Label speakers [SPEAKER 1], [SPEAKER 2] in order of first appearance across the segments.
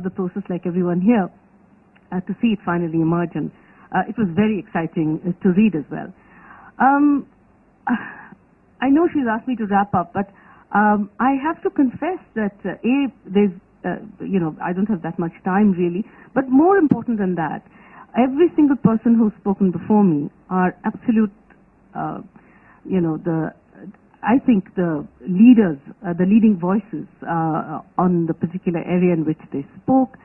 [SPEAKER 1] the process like everyone here to see it finally emerge, and it was very exciting to read as well. I know she's asked me to wrap up, but I have to confess that there's I don't have that much time really, but more important than that, every single person who's spoken before me are absolute, I think the leaders, the leading voices on the particular area in which they spoke.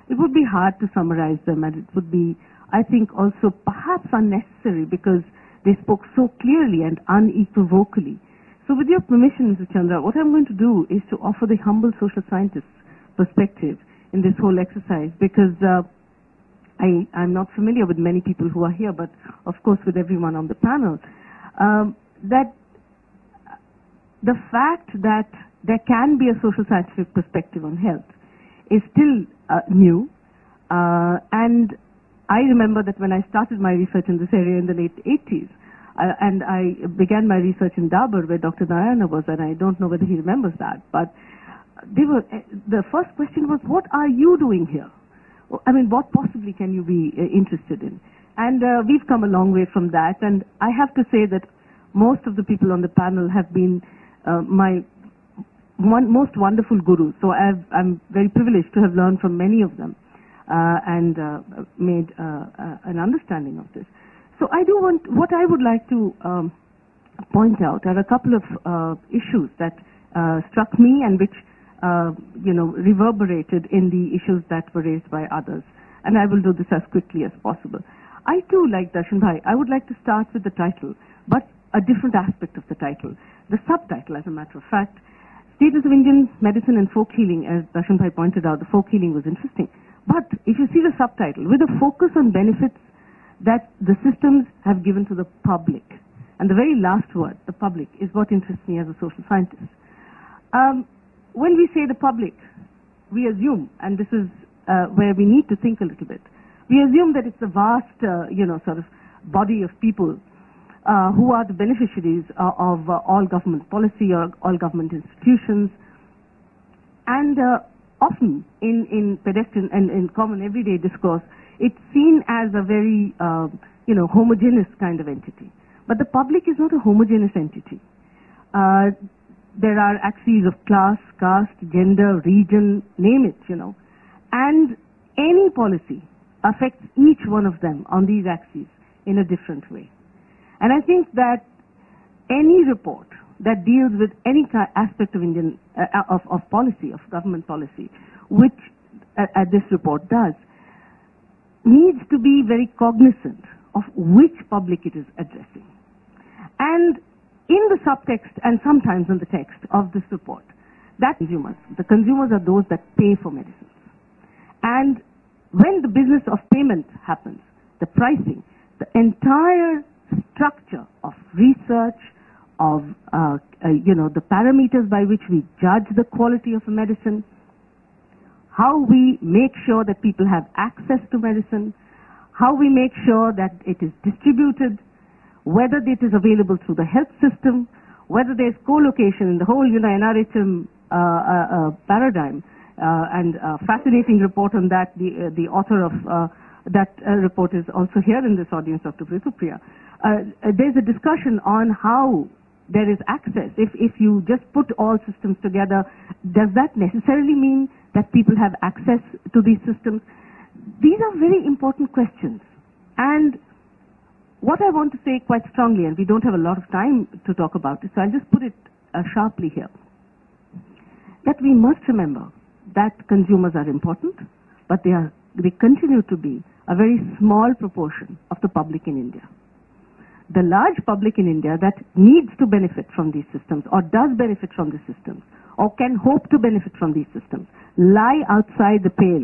[SPEAKER 1] It would be hard to summarize them, and it would be, I think, also perhaps unnecessary because they spoke so clearly and unequivocally. So with your permission, Mrs. Chandra, what I'm going to do is to offer the humble social scientist's perspective in this whole exercise, because I'm not familiar with many people who are here, but of course with everyone on the panel, that the fact that there can be a social scientific perspective on health is still new, and I remember that when I started my research in this area in the late 80s, and I began my research in Dabur where Dr. Narayana was, and I don't know whether he remembers that, but the first question was, what are you doing here? I mean, what possibly can you be interested in? And we've come a long way from that, and I have to say that most of the people on the panel have been my most wonderful gurus. So I'm very privileged to have learned from many of them and made an understanding of this. So what I would like to point out are a couple of issues that struck me and which reverberated in the issues that were raised by others. And I will do this as quickly as possible. I too, like Darshan Bhai, I would like to start with the title, but a different aspect of the title. The subtitle, as a matter of fact, Status of Indian Medicine and Folk Healing. As Darshan Bhai pointed out, the folk healing was interesting. But if you see the subtitle, with a focus on benefits that the systems have given to the public, and the very last word, the public, is what interests me as a social scientist. When we say the public, we assume, and this is where we need to think a little bit, we assume that it's a vast, sort of body of people who are the beneficiaries of all government policy or all government institutions. And often in pedestrian and in common everyday discourse, it's seen as a very, homogeneous kind of entity. But the public is not a homogeneous entity. There are axes of class, caste, gender, region, name it, and any policy affects each one of them on these axes in a different way. And I think that any report that deals with any aspect of Indian of policy, of government policy, which this report does, needs to be very cognizant of which public it is addressing. And in the subtext and sometimes in the text of this report, the consumers are those that pay for medicines. And when the business of payment happens, the pricing, the entire structure of research, of the parameters by which we judge the quality of a medicine, how we make sure that people have access to medicine, how we make sure that it is distributed, whether it is available through the health system, whether there's co-location in the whole NRHM paradigm, and a fascinating report on that. The author of that report is also here in this audience, Dr. Pritupriya. There's a discussion on how there is access. If you just put all systems together, does that necessarily mean that people have access to these systems? These are very important questions. And what I want to say quite strongly, and we don't have a lot of time to talk about it, so I'll just put it sharply here, that we must remember that consumers are important, but they continue to be a very small proportion of the public in India. The large public in India that needs to benefit from these systems, or does benefit from the systems, or can hope to benefit from these systems, lie outside the pale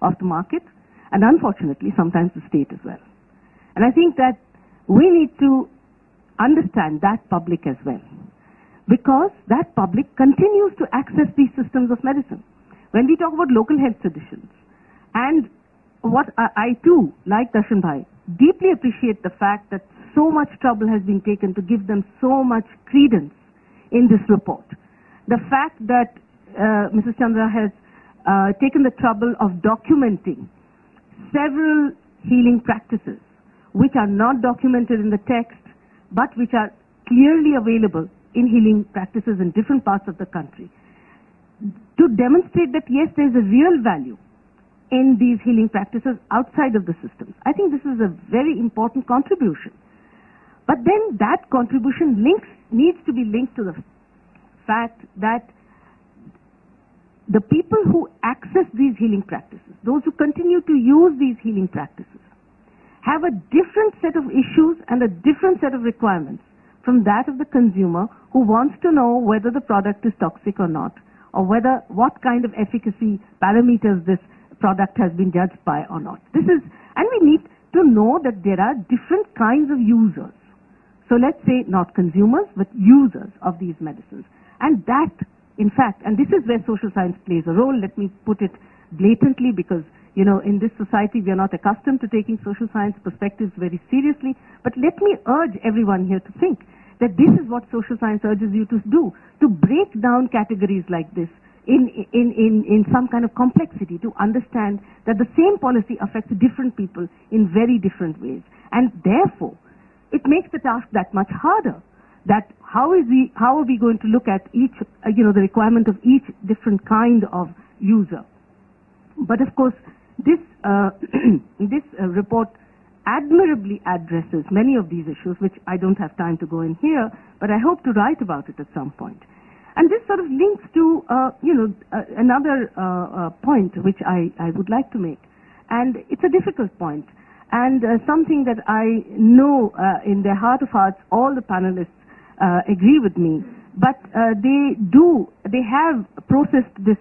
[SPEAKER 1] of the market, and unfortunately sometimes the state as well. And I think that we need to understand that public as well, because that public continues to access these systems of medicine. When we talk about local health traditions, and what I too, like Darshan Bhai, deeply appreciate the fact that so much trouble has been taken to give them so much credence in this report. The fact that Mrs. Chandra has taken the trouble of documenting several healing practices which are not documented in the text but which are clearly available in healing practices in different parts of the country, to demonstrate that yes, there is a real value in these healing practices outside of the systems. I think this is a very important contribution. But then that contribution needs to be linked to the fact that the people who access these healing practices, those who continue to use these healing practices, have a different set of issues and a different set of requirements from that of the consumer who wants to know whether the product is toxic or not, or what kind of efficacy parameters this product has been judged by or not. And we need to know that there are different kinds of users. So let's say not consumers, but users of these medicines. And that, in fact, and this is where social science plays a role. Let me put it blatantly because, in this society we are not accustomed to taking social science perspectives very seriously. But let me urge everyone here to think that this is what social science urges you to do, to break down categories like this in some kind of complexity, to understand that the same policy affects different people in very different ways. And therefore, it makes the task that much harder. That how are we going to look at each, the requirement of each different kind of user. But of course, this report admirably addresses many of these issues, which I don't have time to go in here, but I hope to write about it at some point. And this sort of links to, another point which I would like to make. And it's a difficult point, and something that I know in their heart of hearts all the panelists agree with me, but they have processed this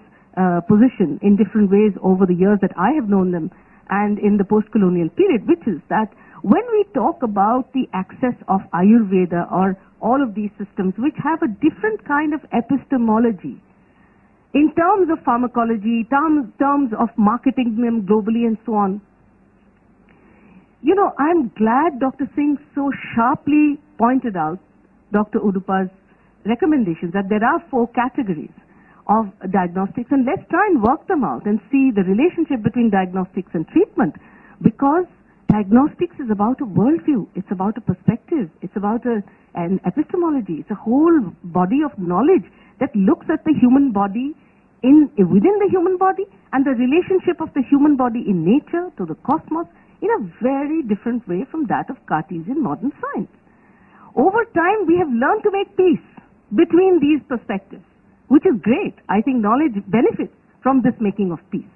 [SPEAKER 1] position in different ways over the years that I have known them and in the post-colonial period, which is that when we talk about the access of Ayurveda or all of these systems which have a different kind of epistemology in terms of pharmacology, terms of marketing them globally and so on, I'm glad Dr. Singh so sharply pointed out Dr. Udupa's recommendations that there are 4 categories of diagnostics, and let's try and work them out and see the relationship between diagnostics and treatment, because diagnostics is about a worldview, it's about a perspective, it's about an epistemology, it's a whole body of knowledge that looks at the human body within the human body and the relationship of the human body in nature to the cosmos in a very different way from that of Cartesian modern science. Over time, we have learned to make peace between these perspectives, which is great. I think knowledge benefits from this making of peace.